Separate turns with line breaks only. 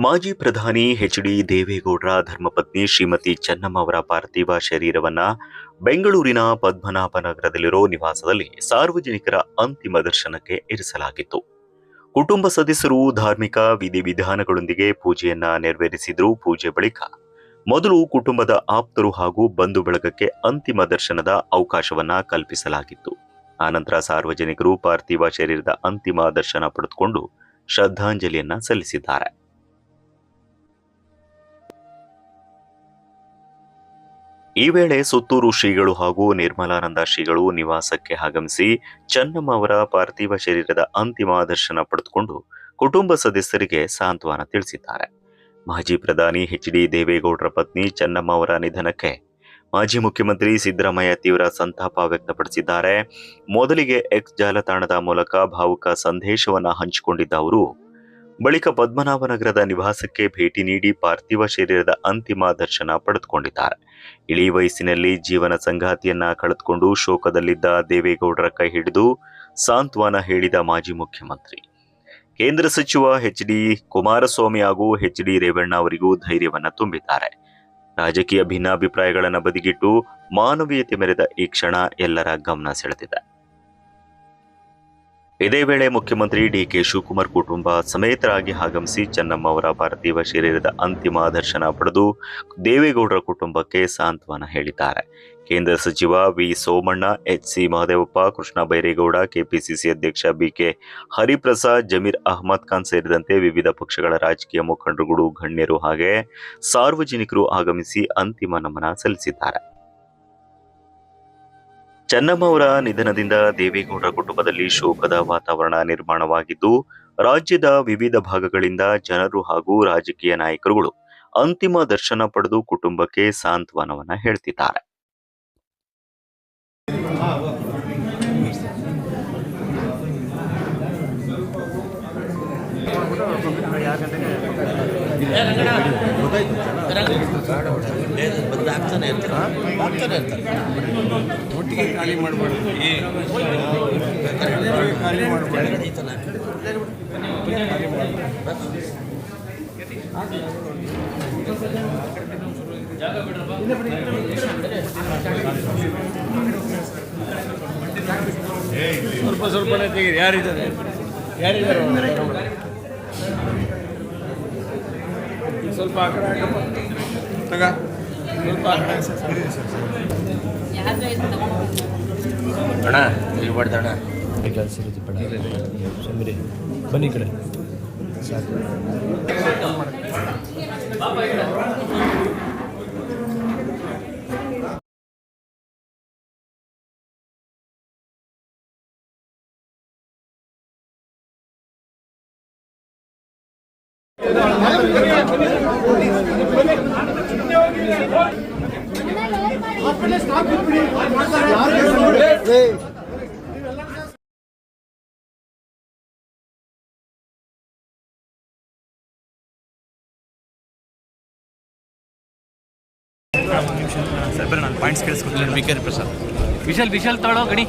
ಮಾಜಿ ಪ್ರಧಾನಿ ಎಚ್.ಡಿ. ದೇವೇಗೌಡರ ಧರ್ಮಪತ್ನಿ ಶ್ರೀಮತಿ ಚೆನ್ನಮ್ಮ ಅವರ ಪಾರ್ಥಿವ ಶರೀರವನ್ನ ಬೆಂಗಳೂರಿನ ಪದ್ಮನಾಭನಗರದಲ್ಲಿರೋ ನಿವಾಸದಲ್ಲಿ ಸಾರ್ವಜನಿಕರ ಅಂತಿಮ ದರ್ಶನಕ್ಕೆ ಇರಿಸಲಾಗಿತ್ತು. ಕುಟುಂಬ ಸದಸ್ಯರು ಧಾರ್ಮಿಕ ವಿಧಿವಿಧಾನಗಳೊಂದಿಗೆ ಪೂಜೆಯನ್ನ ನೆರವೇರಿಸಿದ್ರು. ಪೂಜೆ ಬಳಿಕ ಮೊದಲು ಕುಟುಂಬದ ಆಪ್ತರು ಹಾಗೂ ಬಂಧು ಬಳಗಕ್ಕೆ ಅಂತಿಮ ದರ್ಶನದ ಅವಕಾಶವನ್ನ ಕಲ್ಪಿಸಲಾಗಿತ್ತು. ಆನಂತರ ಸಾರ್ವಜನಿಕರು ಪಾರ್ಥಿವ ಶರೀರದ ಅಂತಿಮ ದರ್ಶನ ಪಡೆದುಕೊಂಡು ಶ್ರದ್ಧಾಂಜಲಿಯನ್ನ ಸಲ್ಲಿಸಿದ್ದಾರೆ. ಈ ವೇಳೆ ಸುತ್ತೂರು ಶ್ರೀಗಳು ಹಾಗೂ ನಿರ್ಮಲಾನಂದ ಶ್ರೀಗಳು ನಿವಾಸಕ್ಕೆ ಆಗಮಿಸಿ ಚೆನ್ನಮ್ಮ ಅವರ ಪಾರ್ಥಿವ ಶರೀರದ ಅಂತಿಮ ದರ್ಶನ ಪಡೆದುಕೊಂಡು ಕುಟುಂಬ ಸದಸ್ಯರಿಗೆ ಸಾಂತ್ವನ ತಿಳಿಸಿದ್ದಾರೆ. ಮಾಜಿ ಪ್ರಧಾನಿ ಎಚ್.ಡಿ. ದೇವೇಗೌಡರ ಪತ್ನಿ ಚೆನ್ನಮ್ಮ ಅವರ ನಿಧನಕ್ಕೆ ಮಾಜಿ ಮುಖ್ಯಮಂತ್ರಿ ಸಿದ್ದರಾಮಯ್ಯ ತೀವ್ರ ಸಂತಾಪ ವ್ಯಕ್ತಪಡಿಸಿದ್ದಾರೆ. ಮೊದಲಿಗೆ ಎಕ್ಸ್ ಜಾಲತಾಣದ ಮೂಲಕ ಭಾವುಕ ಸಂದೇಶವನ್ನ ಹಂಚಿಕೊಂಡಿದ್ದ ಅವರು ಬಳಿಕ ಪದ್ಮನಾಭನಗರದ ನಿವಾಸಕ್ಕೆ ಭೇಟಿ ನೀಡಿ ಪಾರ್ಥಿವ ಶರೀರದ ಅಂತಿಮ ದರ್ಶನ ಪಡೆದುಕೊಂಡಿದ್ದಾರೆ. ಇಳಿ ವಯಸ್ಸಿನಲ್ಲಿ ಜೀವನ ಸಂಗಾತಿಯನ್ನ ಕಳೆದುಕೊಂಡು ಶೋಕದಲ್ಲಿದ್ದ ದೇವೇಗೌಡರ ಕೈ ಹಿಡಿದು ಸಾಂತ್ವನ ಹೇಳಿದ ಮಾಜಿ ಮುಖ್ಯಮಂತ್ರಿ ಕೇಂದ್ರ ಸಚಿವ ಎಚ್.ಡಿ. ಕುಮಾರಸ್ವಾಮಿ ಹಾಗೂ ಎಚ್.ಡಿ. ರೇವಣ್ಣ ಅವರಿಗೂ ಧೈರ್ಯವನ್ನ ತುಂಬಿದ್ದಾರೆ. ರಾಜಕೀಯ ಭಿನ್ನಾಭಿಪ್ರಾಯಗಳನ್ನು ಬದಿಗಿಟ್ಟು ಮಾನವೀಯತೆ ಮೆರೆದ ಈ ಕ್ಷಣ ಎಲ್ಲರ ಗಮನ ಸೆಳೆದಿದೆ. ಇದೇ ವೇಳೆ ಮುಖ್ಯಮಂತ್ರಿ ಡಿ.ಕೆ. ಶಿವಕುಮಾರ್ ಕುಟುಂಬ ಸಮೇತರಾಗಿ ಆಗಮಿಸಿ ಚೆನ್ನಮ್ಮ ಅವರ ಪಾರ್ಥಿವ ಶರೀರದ ಅಂತಿಮ ದರ್ಶನ ಪಡೆದು ದೇವೇಗೌಡರ ಕುಟುಂಬಕ್ಕೆ ಸಾಂತ್ವನ ಹೇಳಿದ್ದಾರೆ. ಕೇಂದ್ರ ಸಚಿವ ವಿ. ಸೋಮಣ್ಣ, ಎಚ್.ಸಿ. ಮಹದೇವಪ್ಪ, ಕೃಷ್ಣ ಬೈರೇಗೌಡ, ಕೆಪಿಸಿಸಿ ಅಧ್ಯಕ್ಷ ಬಿ.ಕೆ. ಹರಿಪ್ರಸಾದ್, ಜಮೀರ್ ಅಹ್ಮದ್ ಖಾನ್ ಸೇರಿದಂತೆ ವಿವಿಧ ಪಕ್ಷಗಳ ರಾಜಕೀಯ ಮುಖಂಡರುಗಳು, ಗಣ್ಯರು ಹಾಗೆ ಸಾರ್ವಜನಿಕರು ಆಗಮಿಸಿ ಅಂತಿಮ ನಮನ ಸಲ್ಲಿಸಿದ್ದಾರೆ. ಚೆನ್ನಮ್ಮ ಅವರ ನಿಧನದಿಂದ ದೇವೇಗೌಡರ ಕುಟುಂಬದಲ್ಲಿ ಶೋಕದ ವಾತಾವರಣ ನಿರ್ಮಾಣವಾಗಿದ್ದು, ರಾಜ್ಯದ ವಿವಿಧ ಭಾಗಗಳಿಂದ ಜನರು ಹಾಗೂ ರಾಜಕೀಯ ನಾಯಕರುಗಳು ಅಂತಿಮ ದರ್ಶನ ಪಡೆದು ಕುಟುಂಬಕ್ಕೆ ಸಾಂತ್ವನವನ್ನ ಹೇಳ್ತಿದ್ದಾರೆ.
ಒಟ್ಟಿಗೆ ಖಾಲಿ ಮಾಡಬಾರ್ದು. ಸ್ವಲ್ಪನೇ ತೆಗೀರಿ. ಯಾರಿದ್ದಾರೆ ಸ್ವಲ್ಪ ಆ ಕಡೆ ತಗ ಸ್ವಲ್ಪ ಅಣ್ಣ ಇರ್ಬಾರ್ದು ಅಣ್ಣ ಕೆಲಸ ಇರುತ್ತೆ ಬೇಡ ಸುಮ್ಮನೆ ಬನ್ನಿ ಈ ಕಡೆ ಸಾಕು.
ಸರ್ ಬರ ನಾನು ಪಾಯಿಂಟ್ಸ್ ಕೇಳಿಸ್ಕೊತೀನಿ.
ಬೇಕಾದ್ರೆ ಪ್ರಸಾದ್
ವಿಶಾಲ್ ತಗೊಳ್ಳೋ ಗಡಿ